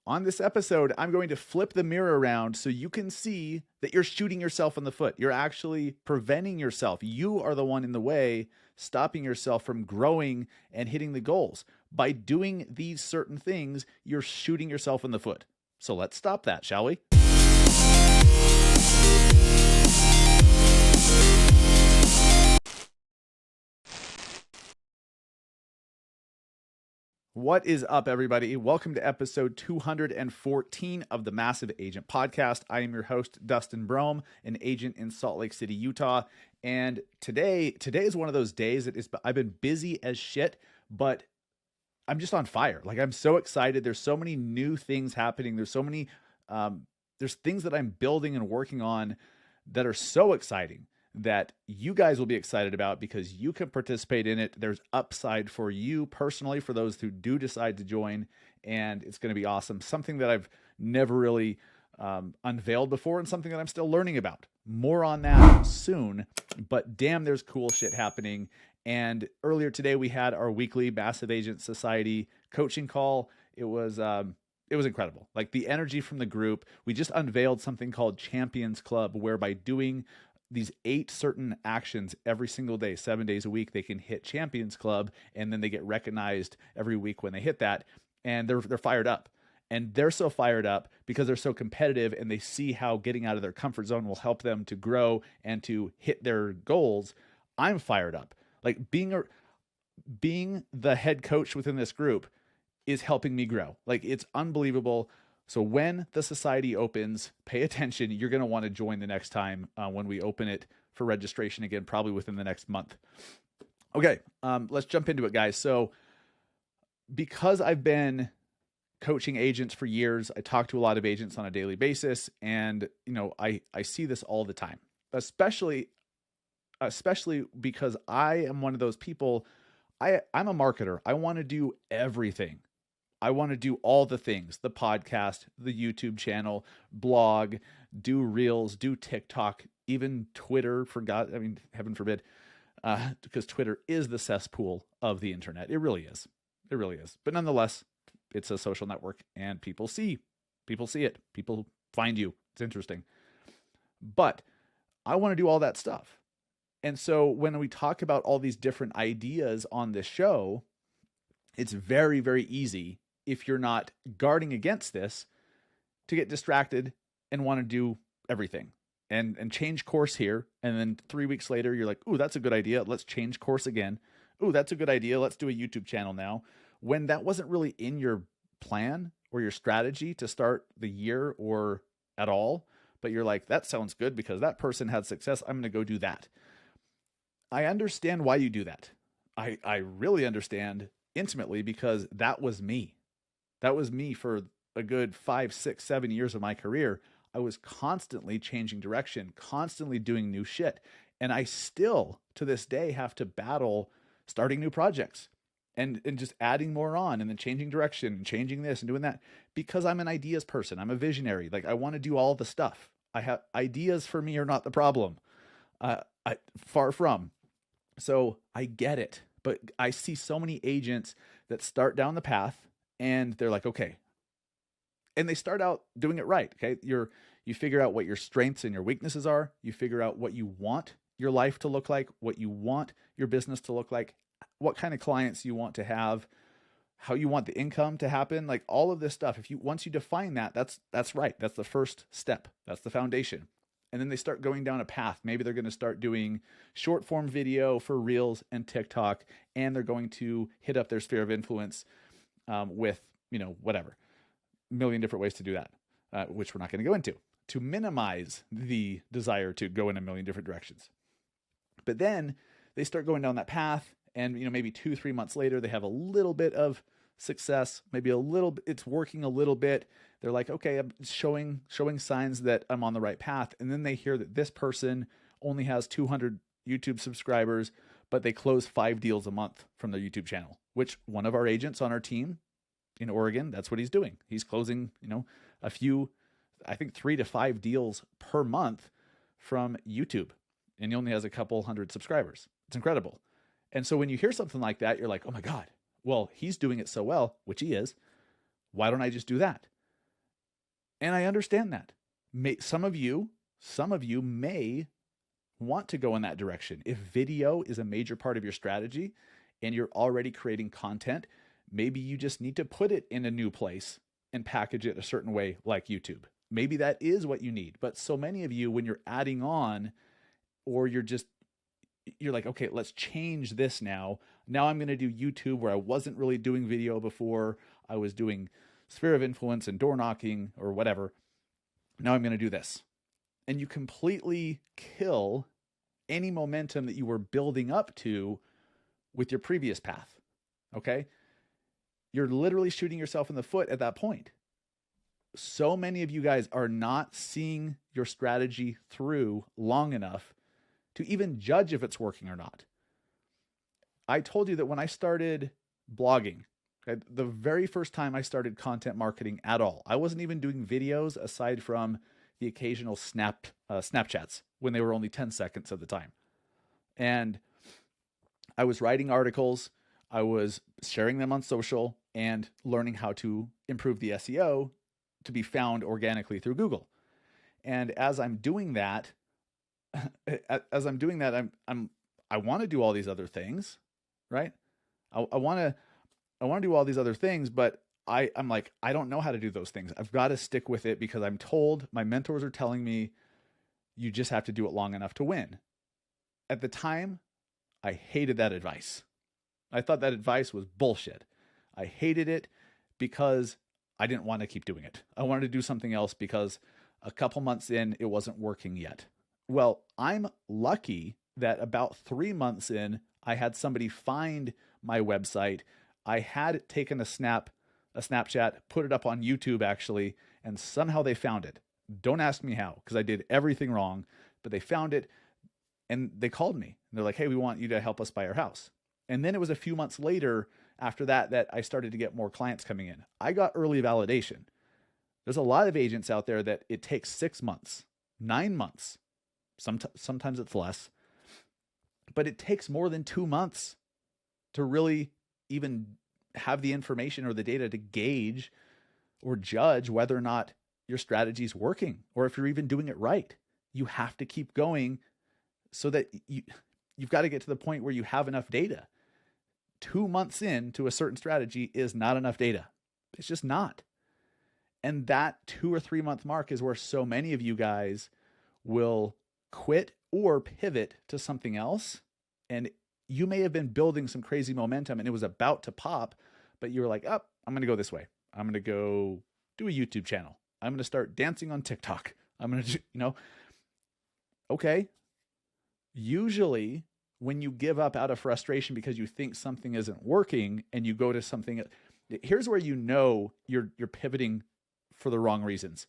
On this episode, I'm going to flip the mirror around so you can see that you're shooting yourself in the foot. You're actually preventing yourself. You are the one in the way, stopping yourself from growing and hitting the goals. By doing these certain things, you're shooting yourself in the foot. So let's stop that, shall we? What is up, everybody? Welcome to episode 214 of the Massive Agent Podcast. I am your host, Dustin Brohm, an agent in Salt Lake City, Utah. And today is one of those days that I've been busy as shit, but I'm just on fire. Like, I'm so excited. There's so many new things happening. There's so many, there's things that I'm building and working on that are so exciting that you guys will be excited about because you can participate in it. There's upside for you personally, for those who do decide to join, and it's going to be awesome. Something that I've never really unveiled before and something that I'm still learning about. More on that soon, but damn, there's cool shit happening. And earlier today, we had our weekly Massive Agent Society coaching call. It was incredible. Like, the energy from the group. We just unveiled something called Champions Club, where by doing these 8 certain actions every single day, 7 days a week, they can hit Champions Club, and then they get recognized every week when they hit that, and they're fired up. And they're so fired up because they're so competitive, and they see how getting out of their comfort zone will help them to grow and to hit their goals. I'm fired up. Like, being the head coach within this group is helping me grow. Like, it's unbelievable. So when the society opens, pay attention. You're going to want to join the next time when we open it for registration again, probably within the next month. Okay, let's jump into it, guys. So because I've been coaching agents for years, I talk to a lot of agents on a daily basis, and I see this all the time, especially because I am one of those people. I'm a marketer. I want to do everything. I want to do all the things: the podcast, the YouTube channel, blog, do reels, do TikTok, even Twitter. Heaven forbid, because Twitter is the cesspool of the internet. It really is. It really is. But nonetheless, it's a social network, and people see it. People find you. It's interesting. But I want to do all that stuff. And so when we talk about all these different ideas on this show, it's very, very easy, if you're not guarding against this, to get distracted and want to do everything and change course here. And then 3 weeks later, you're like, ooh, that's a good idea. Let's change course again. Ooh, that's a good idea. Let's do a YouTube channel now. When that wasn't really in your plan or your strategy to start the year or at all, but you're like, that sounds good because that person had success. I'm going to go do that. I understand why you do that. I really understand intimately, because that was me. That was me for a good 5, 6, 7 years of my career. I was constantly changing direction, constantly doing new shit. And I still, to this day, have to battle starting new projects and just adding more on, and then changing direction and changing this and doing that, because I'm an ideas person. I'm a visionary. Like, I want to do all the stuff. I have ideas. For me, are not the problem. Far from. So I get it. But I see so many agents that start down the path, and they're like, okay. And they start out doing it right. Okay. You figure out what your strengths and your weaknesses are. You figure out what you want your life to look like, what you want your business to look like, what kind of clients you want to have, how you want the income to happen, like all of this stuff. Once you define that, that's right. That's the first step. That's the foundation. And then they start going down a path. Maybe they're going to start doing short form video for Reels and TikTok, and they're going to hit up their sphere of influence with, whatever, a million different ways to do that, which we're not going to go into, to minimize the desire to go in a million different directions. But then they start going down that path, and maybe 2-3 months later, they have a little bit of success, maybe it's working a little bit. They're like, okay, I'm showing signs that I'm on the right path. And then they hear that this person only has 200 YouTube subscribers, but they close 5 deals a month from their YouTube channel, which one of our agents on our team in Oregon, that's what he's doing. He's closing, a few, I think 3 to 5 deals per month from YouTube. And he only has a couple hundred subscribers. It's incredible. And so when you hear something like that, you're like, oh my God, well, he's doing it so well, which he is. Why don't I just do that? And I understand that. Some of you may want to go in that direction. If video is a major part of your strategy and you're already creating content, maybe you just need to put it in a new place and package it a certain way like YouTube. Maybe that is what you need. But so many of you, when you're adding on, or you're like, okay, let's change this now. Now I'm going to do YouTube where I wasn't really doing video before. I was doing sphere of influence and door knocking or whatever. Now I'm going to do this. And you completely kill any momentum that you were building up to with your previous path. Okay? You're literally shooting yourself in the foot at that point. So many of you guys are not seeing your strategy through long enough to even judge if it's working or not. I told you that when I started blogging, okay, the very first time I started content marketing at all, I wasn't even doing videos aside from the occasional Snapchats when they were only 10 seconds at the time. And I was writing articles, I was sharing them on social and learning how to improve the SEO to be found organically through Google. And as I'm doing that, I want to do all these other things, right? I want to do all these other things, but I'm like, I don't know how to do those things. I've got to stick with it because I'm told, my mentors are telling me, you just have to do it long enough to win. At the time, I hated that advice. I thought that advice was bullshit. I hated it because I didn't want to keep doing it. I wanted to do something else because a couple months in, it wasn't working yet. Well, I'm lucky that about 3 months in, I had somebody find my website. I had taken a Snapchat, put it up on YouTube actually, and somehow they found it. Don't ask me how, because I did everything wrong, but they found it and they called me. They're like, hey, we want you to help us buy our house. And then it was a few months later after that I started to get more clients coming in. I got early validation. There's a lot of agents out there that it takes 6 months, 9 months. Sometimes it's less, but it takes more than 2 months to really even have the information or the data to gauge or judge whether or not your strategy is working or if you're even doing it right. You have to keep going so that you've got to get to the point where you have enough data. 2 months into a certain strategy is not enough data. It's just not. And that 2 or 3 month mark is where so many of you guys will quit or pivot to something else. And you may have been building some crazy momentum and it was about to pop, but you were like, oh, I'm going to go this way. I'm going to go do a YouTube channel. I'm going to start dancing on TikTok. I'm going to, okay. Usually when you give up out of frustration because you think something isn't working and you go to something, here's where you're pivoting for the wrong reasons.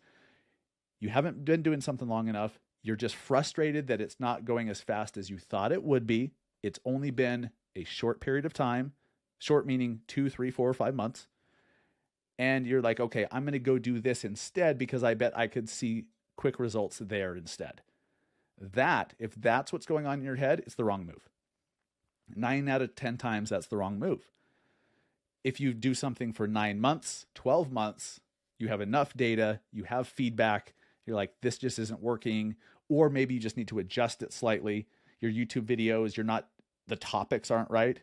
You haven't been doing something long enough. You're just frustrated that it's not going as fast as you thought it would be. It's only been a short period of time, short meaning 2, 3, 4, 5 months. And you're like, okay, I'm going to go do this instead because I bet I could see quick results there instead. If that's what's going on in your head, it's the wrong move. 9 out of 10 times, that's the wrong move. If you do something for 9 months, 12 months, you have enough data, you have feedback, you're like, this just isn't working, or maybe you just need to adjust it slightly. Your YouTube videos, the topics aren't right.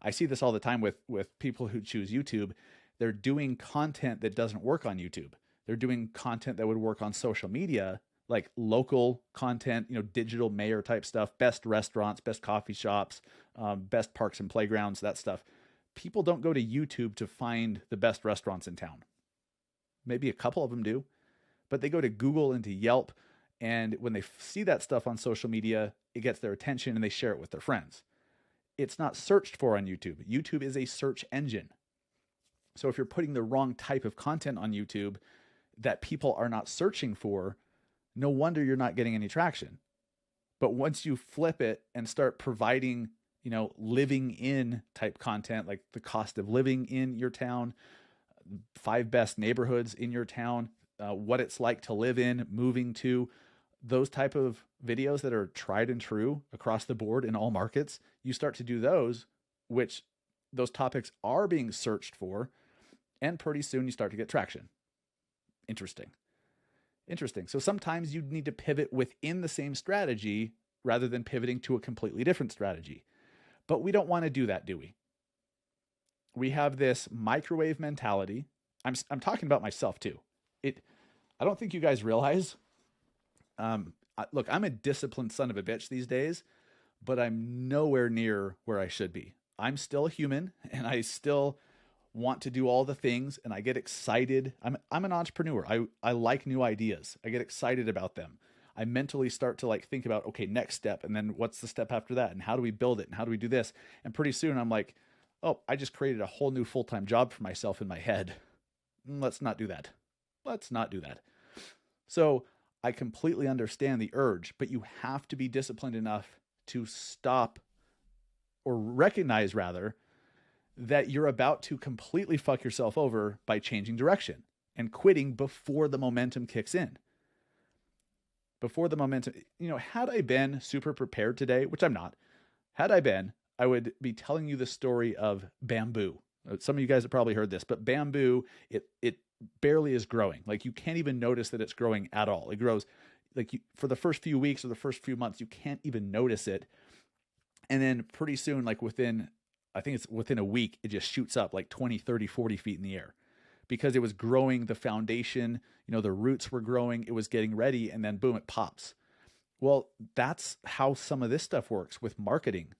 I see this all the time with people who choose YouTube. They're doing content that doesn't work on YouTube. They're doing content that would work on social media, like local content, digital mayor type stuff, best restaurants, best coffee shops, best parks and playgrounds, that stuff. People don't go to YouTube to find the best restaurants in town. Maybe a couple of them do, but they go to Google and to Yelp. And when they see that stuff on social media, it gets their attention and they share it with their friends. It's not searched for on YouTube. YouTube is a search engine. So if you're putting the wrong type of content on YouTube that people are not searching for, no wonder you're not getting any traction. But once you flip it and start providing, living in type content, like the cost of living in your town, 5 best neighborhoods in your town, what it's like to live in, moving to, those type of videos that are tried and true across the board in all markets, you start to do those, which those topics are being searched for, and pretty soon you start to get traction. Interesting. Interesting. So sometimes you need to pivot within the same strategy rather than pivoting to a completely different strategy. But we don't want to do that, do we? We have this microwave mentality. I'm talking about myself too. I don't think you guys realize. Look, I'm a disciplined son of a bitch these days, but I'm nowhere near where I should be. I'm still a human, and I still want to do all the things, and I get excited. I'm an entrepreneur. I like new ideas. I get excited about them. I mentally start to like think about, okay, next step, and then what's the step after that, and how do we build it, and how do we do this? And pretty soon I'm like, oh, I just created a whole new full-time job for myself in my head. Let's not do that. Let's not do that. So I completely understand the urge, but you have to be disciplined enough to stop, or recognize rather, that you're about to completely fuck yourself over by changing direction and quitting before the momentum kicks in. Before the momentum, had I been super prepared today, which I'm not, had I been, I would be telling you the story of bamboo. Some of you guys have probably heard this, but bamboo, it barely is growing. Like you can't even notice that it's growing at all. It grows like for the first few weeks or the first few months, you can't even notice it. And then pretty soon, like I think it's within a week, it just shoots up like 20, 30, 40 feet in the air because it was growing the foundation, the roots were growing, it was getting ready, and then boom, it pops. Well, that's how some of this stuff works with marketing.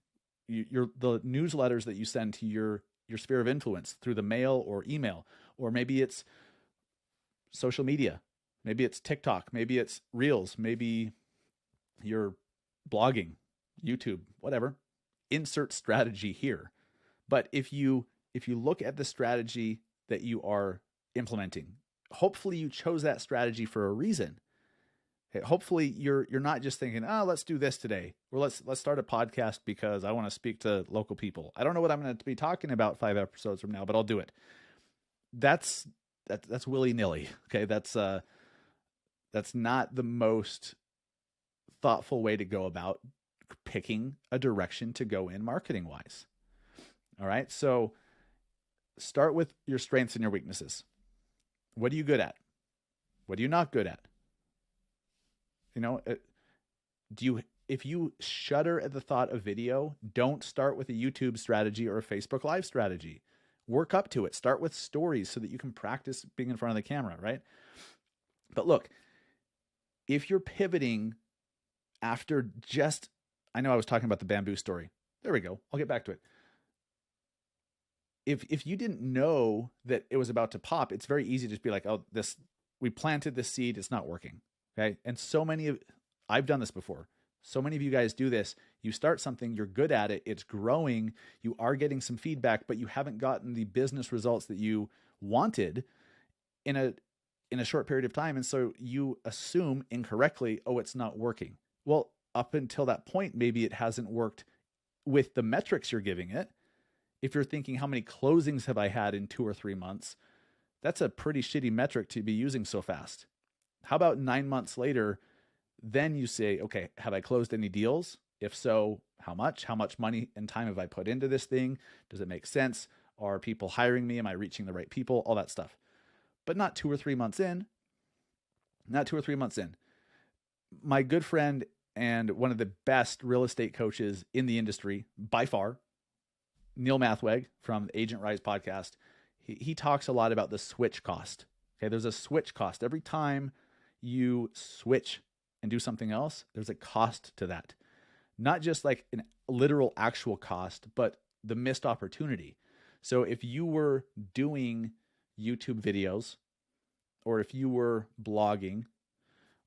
The newsletters that you send to your sphere of influence through the mail or email, or maybe it's social media, maybe it's TikTok, maybe it's Reels, maybe you're blogging, YouTube, whatever. Insert strategy here. But if you look at the strategy that you are implementing, hopefully you chose that strategy for a reason. Okay, hopefully you're not just thinking, oh, let's do this today, or let's start a podcast because I want to speak to local people. I don't know what I'm going to be talking about 5 episodes from now, but I'll do it. That's willy-nilly. Okay, that's not the most thoughtful way to go about picking a direction to go in marketing wise. All right. So start with your strengths and your weaknesses. What are you good at? What are you not good at? If you shudder at the thought of video, don't start with a YouTube strategy or a Facebook Live strategy. Work up to it. Start with stories so that you can practice being in front of the camera, right? But look, if you're pivoting after I know I was talking about the bamboo story. There we go. I'll get back to it. If you didn't know that it was about to pop, it's very easy to just be like, oh, we planted this seed, it's not working. Okay. And I've done this before. So many of you guys do this. You start something, you're good at it, it's growing, you are getting some feedback, but you haven't gotten the business results that you wanted in a short period of time. And so you assume incorrectly, oh, it's not working. Well, up until that point, maybe it hasn't worked with the metrics you're giving it. If you're thinking, how many closings have I had in 2 or 3 months? That's a pretty shitty metric to be using so fast. How about 9 months later? Then you say, okay, have I closed any deals? If so, how much? How much money and time have I put into this thing? Does it make sense? Are people hiring me? Am I reaching the right people? All that stuff. But not 2 or 3 months in. Not 2 or 3 months in. My good friend and one of the best real estate coaches in the industry, by far, Neil Mathweg from the Agent Rise podcast, he talks a lot about the switch cost. Okay, there's a switch cost. Every time you switch and do something else, there's a cost to that. Not just like a literal actual cost, but the missed opportunity. So if you were doing YouTube videos, or if you were blogging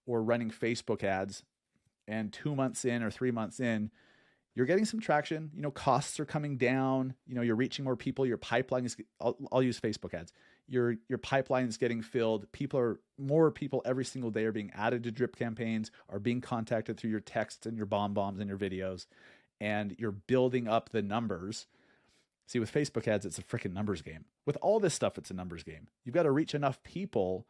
or running Facebook ads, and 2 months in or 3 months in, you're getting some traction, costs are coming down, you're reaching more people, your pipeline is, I'll use Facebook ads. Your pipeline is getting filled. More people every single day are being added to drip campaigns, are being contacted through your texts and your bombs and your videos, and you're building up the numbers. See, with Facebook ads, it's a freaking numbers game. With all this stuff, it's a numbers game. You've got to reach enough people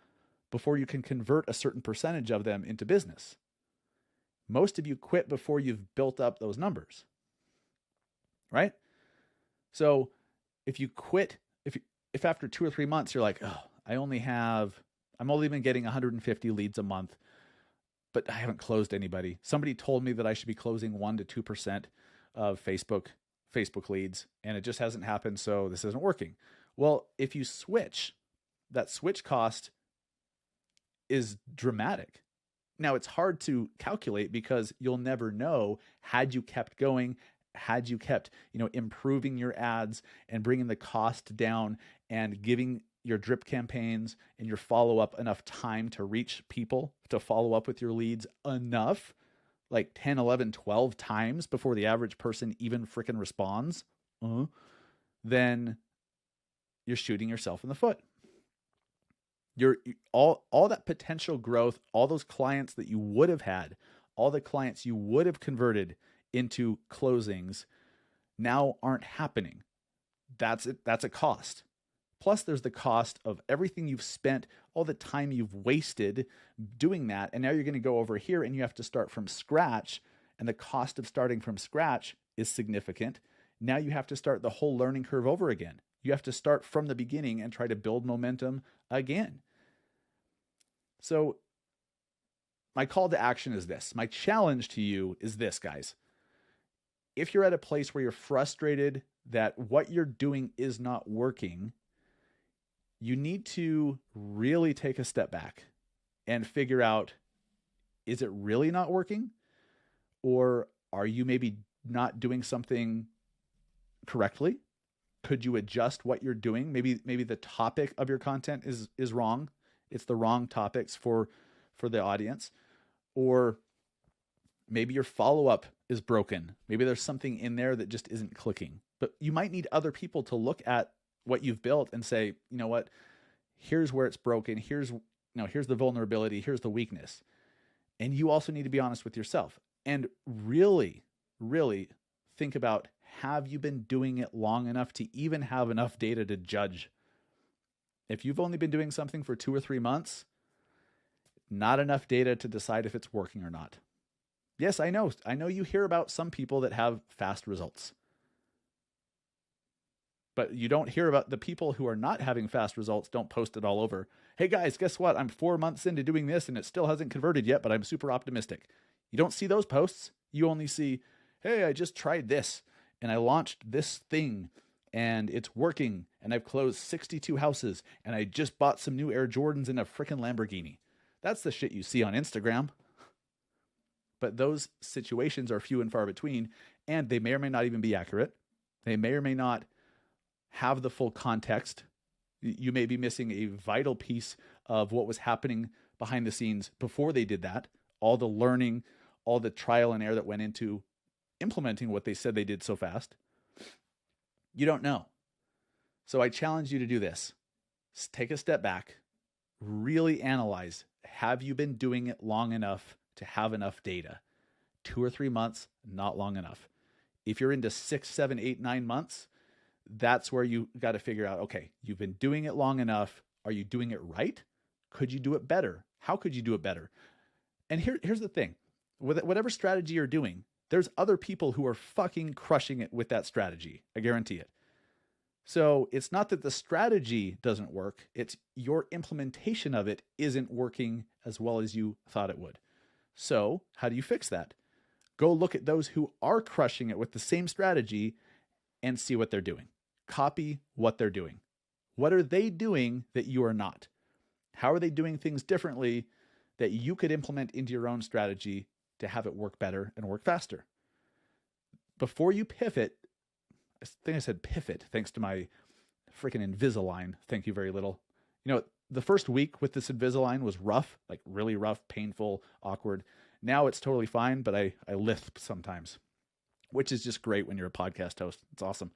before you can convert a certain percentage of them into business. Most of you quit before you've built up those numbers, right? So if you quit, if after 2 or 3 months, you're like, oh, I only have I'm only been getting 150 leads a month, but I haven't closed anybody. Somebody told me that I should be closing 1 to 2% of Facebook leads, and it just hasn't happened. So this isn't working. Well, if you switch, that switch cost is dramatic. Now it's hard to calculate because you'll never know had you kept going, had you kept, improving your ads and bringing the cost down and giving your drip campaigns and your follow-up enough time to reach people, to follow up with your leads enough, like 10, 11, 12 times before the average person even freaking responds, then you're shooting yourself in the foot. You're all that potential growth, all those clients that you would have had, all the clients you would have converted into closings now aren't happening. That's it. That's a cost. Plus there's the cost of everything you've spent, all the time you've wasted doing that. And now you're going to go over here and you have to start from scratch. And the cost of starting from scratch is significant. Now you have to start the whole learning curve over again. You have to start from the beginning and try to build momentum again. So my call to action is this. My challenge to you is this, guys. If you're at a place where you're frustrated that what you're doing is not working, you need to really take a step back and figure out, is it really not working? Or are you maybe not doing something correctly? Could you adjust what you're doing? Maybe the topic of your content is wrong. It's the wrong topics for the audience. Or maybe your follow-up is broken. Maybe there's something in there that just isn't clicking. But you might need other people to look at what you've built and say, you know what, here's where it's broken. Here's the vulnerability. Here's the weakness. And you also need to be honest with yourself and really, really think about, have you been doing it long enough to even have enough data to judge? If you've only been doing something for 2 or 3 months, not enough data to decide if it's working or not. Yes, I know you hear about some people that have fast results. But you don't hear about the people who are not having fast results, don't post it all over. Hey guys, guess what? I'm 4 months into doing this and it still hasn't converted yet, but I'm super optimistic. You don't see those posts. You only see, hey, I just tried this and I launched this thing and it's working and I've closed 62 houses and I just bought some new Air Jordans and a freaking Lamborghini. That's the shit you see on Instagram. But those situations are few and far between, and they may or may not even be accurate. They may or may not have the full context. You may be missing a vital piece of what was happening behind the scenes before they did that. All the learning, all the trial and error that went into implementing what they said they did so fast. You don't know. So I challenge you to do this. Take a step back, really analyze. Have you been doing it long enough to have enough data? 2 or 3 months, not long enough. If you're into 6, 7, 8, 9 months, that's where you got to figure out, okay, you've been doing it long enough. Are you doing it right? Could you do it better? How could you do it better? And here's the thing. With whatever strategy you're doing, there's other people who are fucking crushing it with that strategy. I guarantee it. So it's not that the strategy doesn't work. It's your implementation of it isn't working as well as you thought it would. So how do you fix that? Go look at those who are crushing it with the same strategy and see what they're doing. Copy what they're doing. What are they doing that you are not? How are they doing things differently that you could implement into your own strategy to have it work better and work faster? Before you pivot, I think I said pivot thanks to my freaking Invisalign. Thank you very little. The first week with this Invisalign was rough, like really rough, painful, awkward. Now it's totally fine, but I lisp sometimes, which is just great when you're a podcast host. It's awesome.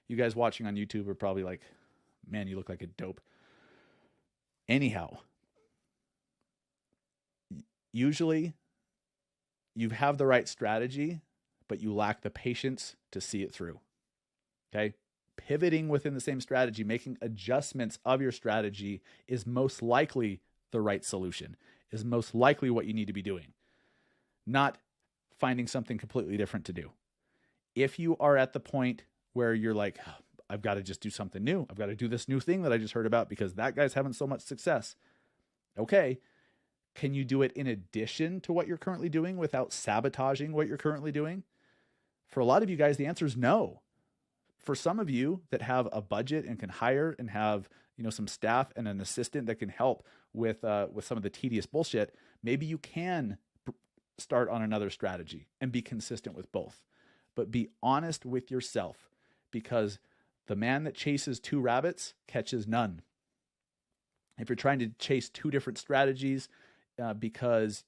You guys watching on YouTube are probably like, man, you look like a dope. Anyhow, usually you have the right strategy, but you lack the patience to see it through. Okay? Pivoting within the same strategy, making adjustments of your strategy is most likely the right solution, is most likely what you need to be doing, not finding something completely different to do. If you are at the point where you're like, oh, I've got to just do something new. I've got to do this new thing that I just heard about because that guy's having so much success. Okay. Can you do it in addition to what you're currently doing without sabotaging what you're currently doing? For a lot of you guys, the answer is no. For some of you that have a budget and can hire and have, some staff and an assistant that can help with some of the tedious bullshit, maybe you can start on another strategy and be consistent with both. But be honest with yourself, because the man that chases two rabbits catches none. If you're trying to chase two different strategies because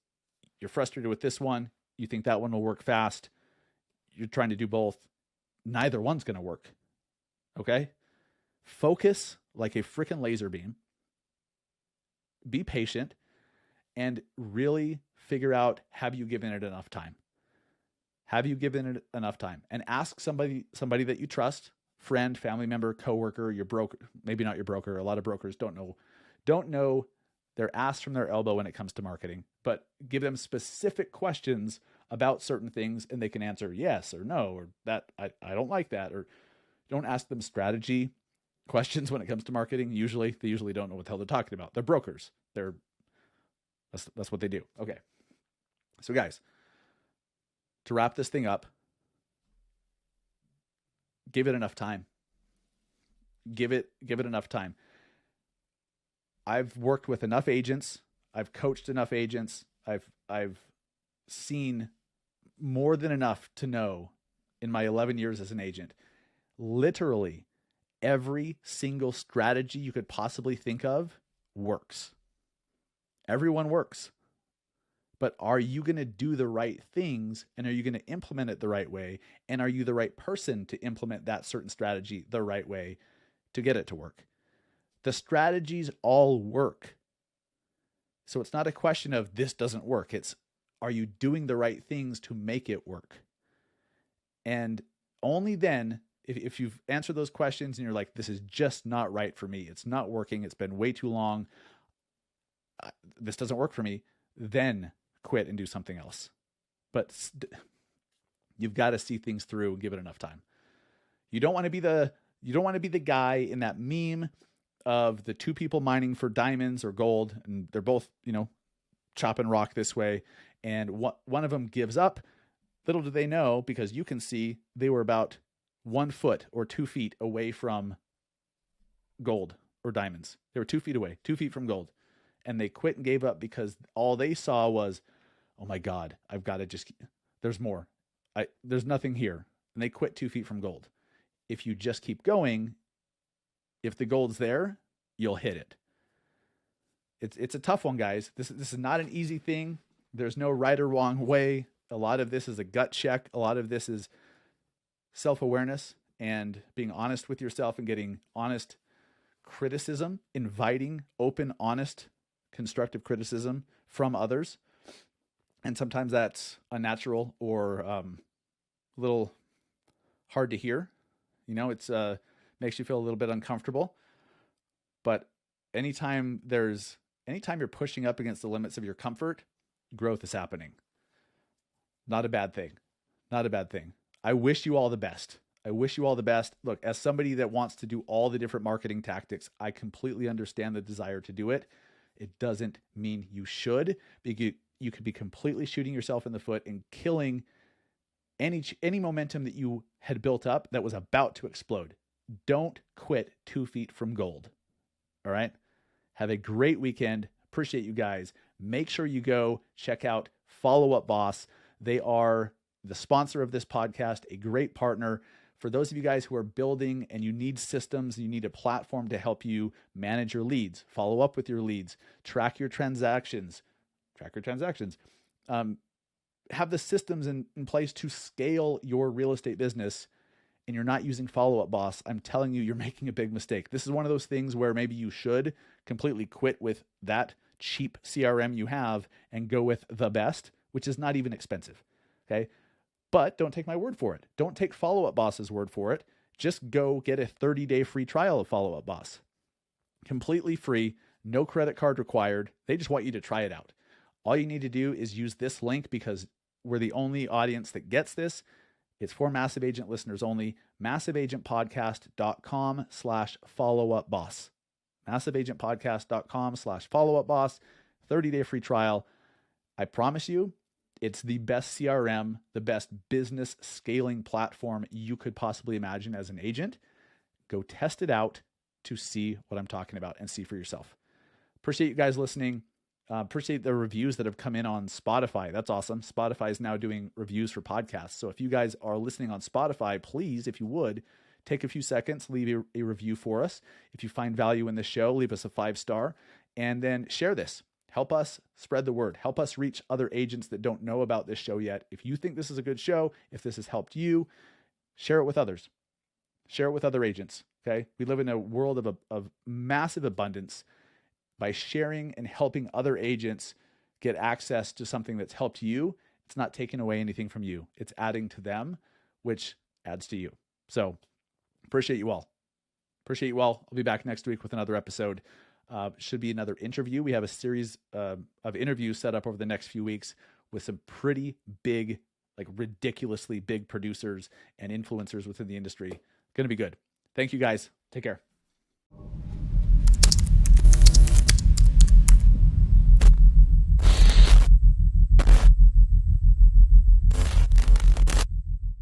you're frustrated with this one, you think that one will work fast, you're trying to do both, neither one's going to work. Okay? Focus like a freaking laser beam. Be patient and really figure out, have you given it enough time? Have you given it enough time? And ask somebody that you trust, friend, family member, coworker, your broker, maybe not your broker. A lot of brokers don't know their ass from their elbow when it comes to marketing, but give them specific questions about certain things and they can answer yes or no, or that I don't like that. Or don't ask them strategy questions when it comes to marketing. They usually don't know what the hell they're talking about. They're brokers. That's what they do. Okay. So guys, to wrap this thing up, give it enough time. Give it enough time. I've worked with enough agents. I've coached enough agents. I've seen more than enough to know in my 11 years as an agent, literally every single strategy you could possibly think of works. Everyone works. But are you going to do the right things, and are you going to implement it the right way? And are you the right person to implement that certain strategy the right way to get it to work? The strategies all work. So it's not a question of this doesn't work. It's, are you doing the right things to make it work? And only then, if you've answered those questions and you're like, this is just not right for me, it's not working, it's been way too long, this doesn't work for me, then quit and do something else. But you've got to see things through and give it enough time. You don't want to be the guy in that meme of the two people mining for diamonds or gold, and they're both, chopping rock this way, and one of them gives up. Little do they know, because you can see they were about 1 foot or 2 feet away from gold or diamonds. They were 2 feet away, 2 feet from gold. And they quit and gave up because all they saw was, oh my God, I've got to there's more. There's nothing here. And they quit 2 feet from gold. If you just keep going, if the gold's there, you'll hit it. It's a tough one, guys. This is not an easy thing. There's no right or wrong way. A lot of this is a gut check. A lot of this is self-awareness and being honest with yourself and getting honest criticism, inviting open, honest, constructive criticism from others. And sometimes that's unnatural or a little hard to hear. It's makes you feel a little bit uncomfortable. But anytime you're pushing up against the limits of your comfort, growth is happening. Not a bad thing. Not a bad thing. I wish you all the best. Look, as somebody that wants to do all the different marketing tactics, I completely understand the desire to do it. It doesn't mean you should. You could be completely shooting yourself in the foot and killing any momentum that you had built up that was about to explode. Don't quit 2 feet from gold. All right? Have a great weekend. Appreciate you guys. Make sure you go check out Follow Up Boss. They are the sponsor of this podcast, a great partner. For those of you guys who are building and you need systems, you need a platform to help you manage your leads, follow up with your leads, track your transactions, have the systems in place to scale your real estate business, and you're not using Follow Up Boss, I'm telling you, you're making a big mistake. This is one of those things where maybe you should completely quit with that cheap CRM you have and go with the best, which is not even expensive. Okay. But don't take my word for it. Don't take Follow Up Boss's word for it. Just go get a 30-day free trial of Follow Up Boss. Completely free, no credit card required. They just want you to try it out. All you need to do is use this link because we're the only audience that gets this. It's for Massive Agent listeners only. MassiveAgentPodcast.com/followupboss. massiveagentpodcast.com/follow-up-boss, 30-day free trial. I promise you, it's the best CRM, the best business scaling platform you could possibly imagine as an agent. Go test it out to see what I'm talking about and see for yourself. Appreciate you guys listening. Appreciate the reviews that have come in on Spotify. That's awesome. Spotify is now doing reviews for podcasts. So if you guys are listening on Spotify, please, if you would, take a few seconds, leave a review for us. If you find value in this show, leave us a 5-star, and then share this. Help us spread the word. Help us reach other agents that don't know about this show yet. If you think this is a good show, if this has helped you, share it with others. Share it with other agents, okay? We live in a world of massive abundance. By sharing and helping other agents get access to something that's helped you, it's not taking away anything from you. It's adding to them, which adds to you. So appreciate you all. Appreciate you all. I'll be back next week with another episode. Should be another interview. We have a series of interviews set up over the next few weeks with some pretty big, like ridiculously big producers and influencers within the industry. Going to be good. Thank you guys. Take care.